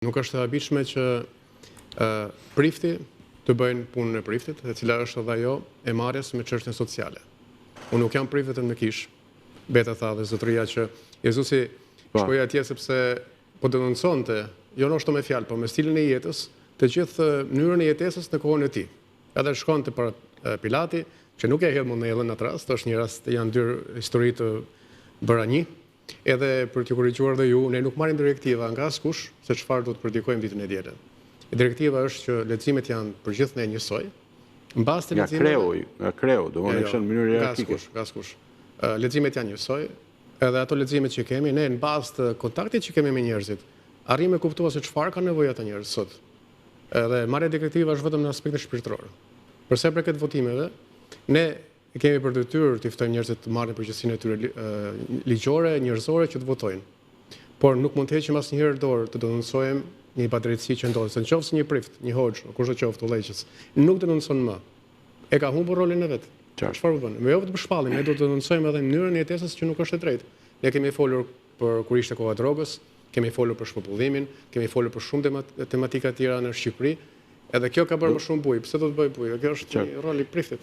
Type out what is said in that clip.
Nuk është e habitshme që prifti të bëjnë punën e priftit, e cila është edhe ajo e marrjes me çështjen sociale. Unë nuk jam prif vetëm me kish. Beta tha dhe zotëria që Jezusi shkoi atje sepse po denonconte, jo ndoshta me fjalë, por me stilin e jetës, të gjithë mënyrën e jetesës në kohën e tij. Edhe shkonte para Pilati, që nuk e hedh monedhën në atë rast, është një rast, janë dy histori të bëra një. Edhe për t'ju korrigjuar dhe ju, ne nuk marrim direktiva nga askush se çfarë do të predikojmë ditën e dielën. Direktiva është që leximet janë për gjithë ne njësoj. Mbas të leximeve nga kreu, domethënë në mënyrë hierarkike. Nga askush. Leximet janë njësoj, edhe ato leximet që kemi ne në bazë të kontaktit që kemi me njerëzit, arrim e kuptuar se çfarë kanë nevojë ata njerëz sot. Edhe marrja direktiva është vetëm në aspektin shpirtëror. Përsa për këtë votimeve, ne kemi për detyrë të ftojmë njerëzit të marrin përgjegjësinë e tyre ligjore, njerëzore që të votojnë. Por nuk mund të heqim asnjëherë dorë të denoncojmë një padrejtësi që ndodhet. Se nëse një prift, një hoxh, kushdo qoftë udhëheqës, nuk denoncon më, e ka humbur rolin e vet. Çfarë bën? Me jo të shpallim, ne do të denoncojmë edhe mënyrën e jetesës që nuk është e drejtë. Ne kemi folur për kur ishte koha e drogës, kemi folur për shpopullimin, kemi folur për shumë tematika të tjera në Shqipëri, edhe kjo ka bërë më shumë bujë. Pse do të bëj bujë? Kjo është një rol i priftit.